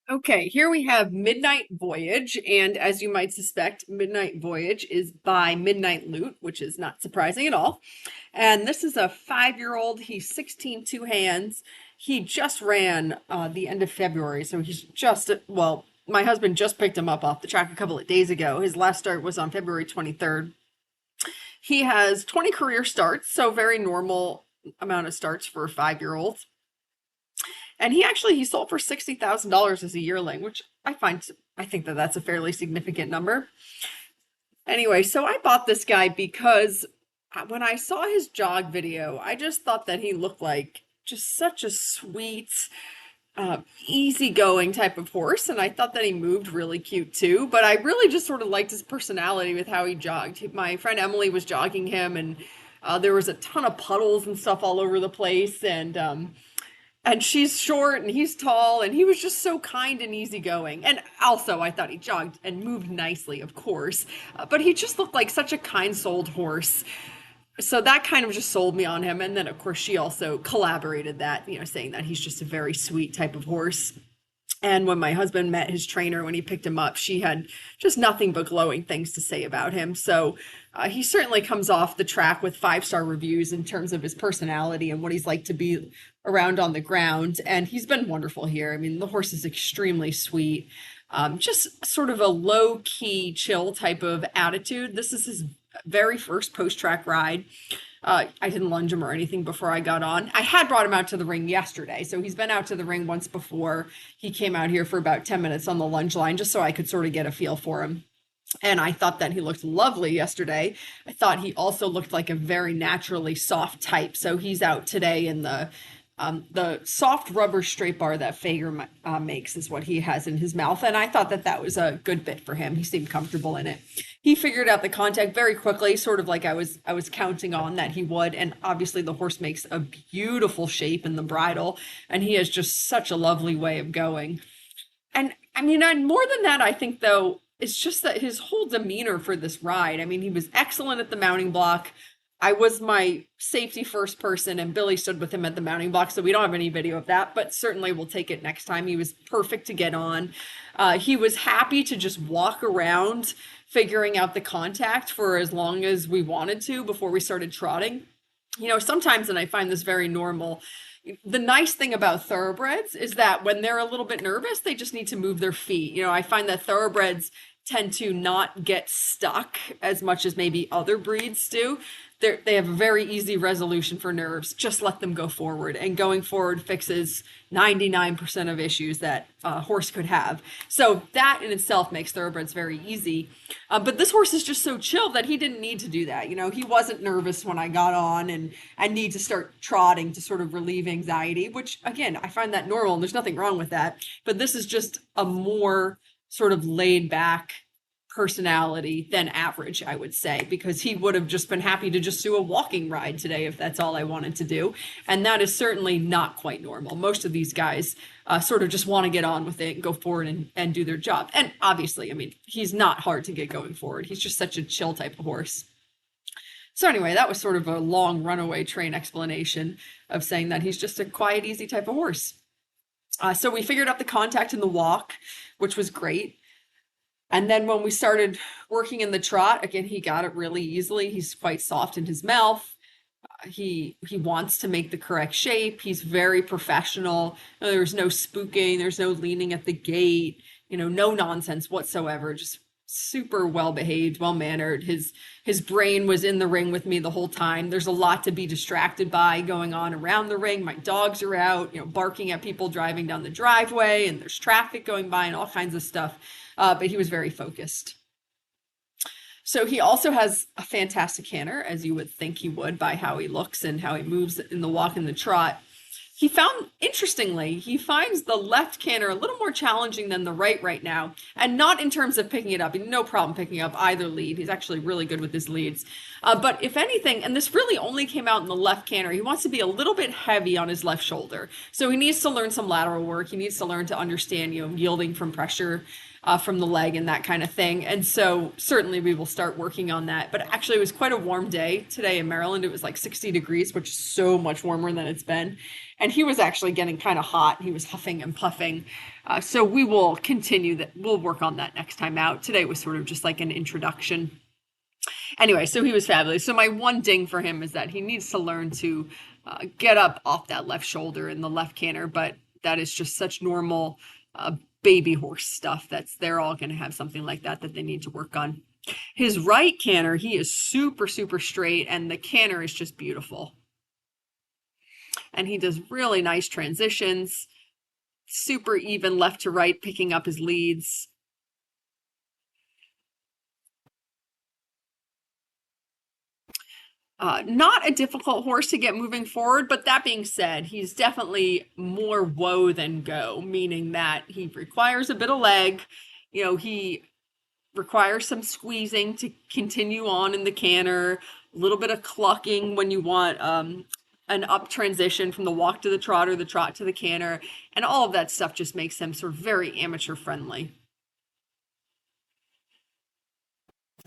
Okay, here we have Midnight Voyage, and as you might suspect, Midnight Voyage is by Midnight Loot, which is not surprising at all. And this is a 5-year-old. He's 16 two hands. He just ran the end of February, so he's just, well, my husband just picked him up off the track a couple of days ago. His last start was on February 23rd. He has 20 career starts, so very normal amount of starts for a 5-year-old. And he sold for $60,000 as a yearling, which I think that that's a fairly significant number. Anyway, so I bought this guy because when I saw his jog video, I just thought that he looked like just such a sweet, easygoing type of horse, and I thought that he moved really cute too. But I really just sort of liked his personality with how he jogged. My friend Emily was jogging him, and there was a ton of puddles and stuff all over the place, and she's short and he's tall, and he was just so kind and easygoing. And also, I thought he jogged and moved nicely, of course, but he just looked like such a kind-souled horse. So that kind of just sold me on him. And then, of course, she also collaborated that, saying that he's just a very sweet type of horse. And when my husband met his trainer when he picked him up, she had just nothing but glowing things to say about him. So he certainly comes off the track with 5-star reviews in terms of his personality and what he's like to be around on the ground. And he's been wonderful here. I mean, the horse is extremely sweet, just sort of a low key, chill type of attitude. This is his very first post track ride. I didn't lunge him or anything before I got on. I had brought him out to the ring yesterday, so he's been out to the ring once before. He came out here for about 10 minutes on the lunge line just so I could sort of get a feel for him. And I thought that he looked lovely yesterday. I thought he also looked like a very naturally soft type. So he's out today in the soft rubber straight bar that Fager makes is what he has in his mouth. And I thought that that was a good fit for him. He seemed comfortable in it. He figured out the contact very quickly, sort of like I was counting on that he would. And obviously the horse makes a beautiful shape in the bridle, and he has just such a lovely way of going. And I mean, and more than that, I think though, it's just that his whole demeanor for this ride. I mean, he was excellent at the mounting block. I was my safety first person, and Billy stood with him at the mounting block, so we don't have any video of that, but certainly we'll take it next time. He was perfect to get on. He was happy to just walk around figuring out the contact for as long as we wanted to before we started trotting. Sometimes, and I find this very normal, the nice thing about thoroughbreds is that when they're a little bit nervous, they just need to move their feet. I find that thoroughbreds tend to not get stuck as much as maybe other breeds do. They have a very easy resolution for nerves. Just let them go forward. And going forward fixes 99% of issues that a horse could have. So that in itself makes thoroughbreds very easy. But this horse is just so chill that he didn't need to do that. He wasn't nervous when I got on and need to start trotting to sort of relieve anxiety, which again, I find that normal and there's nothing wrong with that. But this is just a more sort of laid back personality than average, I would say, because he would have just been happy to just do a walking ride today if that's all I wanted to do. And that is certainly not quite normal. Most of these guys sort of just want to get on with it and go forward and do their job. And obviously, I mean, he's not hard to get going forward. He's just such a chill type of horse. So anyway, that was sort of a long runaway train explanation of saying that he's just a quiet, easy type of horse. So we figured out the contact in the walk, which was great. And then when we started working in the trot, again, he got it really easily. He's quite soft in his mouth. He wants to make the correct shape. He's very professional. There's no spooking. There's no leaning at the gate. No nonsense whatsoever. Just super well behaved, well mannered. His brain was in the ring with me the whole time. There's a lot to be distracted by going on around the ring. My dogs are out, barking at people driving down the driveway, and there's traffic going by and all kinds of stuff. But he was very focused. So he also has a fantastic canter, as you would think he would by how he looks and how he moves in the walk and the trot. Interestingly, he finds the left canter a little more challenging than the right now, and not in terms of picking it up. He had no problem picking up either lead. He's actually really good with his leads. But if anything, and this really only came out in the left canter, he wants to be a little bit heavy on his left shoulder. So he needs to learn some lateral work. He needs to learn to understand, yielding from pressure. from the leg and that kind of thing. And so certainly we will start working on that. But actually, it was quite a warm day today in Maryland. It was like 60 degrees, which is so much warmer than it's been. And he was actually getting kind of hot. He was huffing and puffing. So we will continue that. We'll work on that next time out. Today was sort of just like an introduction. Anyway, so he was fabulous. So my one ding for him is that he needs to learn to get up off that left shoulder and the left canter, but that is just such normal baby horse stuff. They're all going to have something like that they need to work on. His right canter, he is super, super straight, and the canter is just beautiful. And he does really nice transitions, super even left to right, picking up his leads. Not a difficult horse to get moving forward, but that being said, he's definitely more whoa than go, meaning that he requires a bit of leg. He requires some squeezing to continue on in the canter, a little bit of clucking when you want an up transition from the walk to the trot or the trot to the canter, and all of that stuff just makes him sort of very amateur friendly.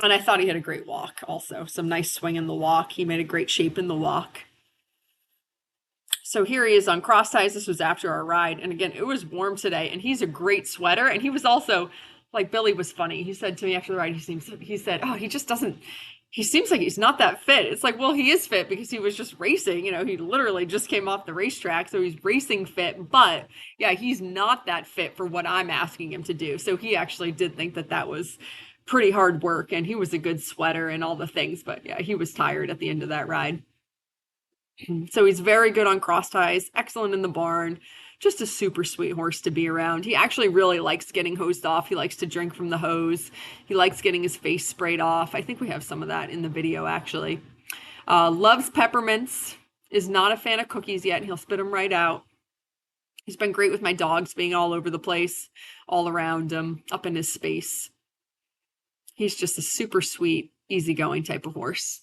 And I thought he had a great walk also. Some nice swing in the walk. He made a great shape in the walk. So here he is on cross ties. This was after our ride. And again, it was warm today, and he's a great sweater. And he was also, like, Billy was funny. He said to me after the ride, he said, oh, he just doesn't, he seems like he's not that fit. It's like, well, he is fit because he was just racing. He literally just came off the racetrack. So he's racing fit. But yeah, he's not that fit for what I'm asking him to do. So he actually did think that was pretty hard work, and he was a good sweater and all the things, but yeah, he was tired at the end of that ride. So he's very good on cross ties, excellent in the barn, just a super sweet horse to be around. He actually really likes getting hosed off. He likes to drink from the hose. He likes getting his face sprayed off. I think we have some of that in the video, actually. Loves peppermints, is not a fan of cookies yet, and he'll spit them right out. He's been great with my dogs, being all over the place, all around him, up in his space. He's just a super sweet, easygoing type of horse.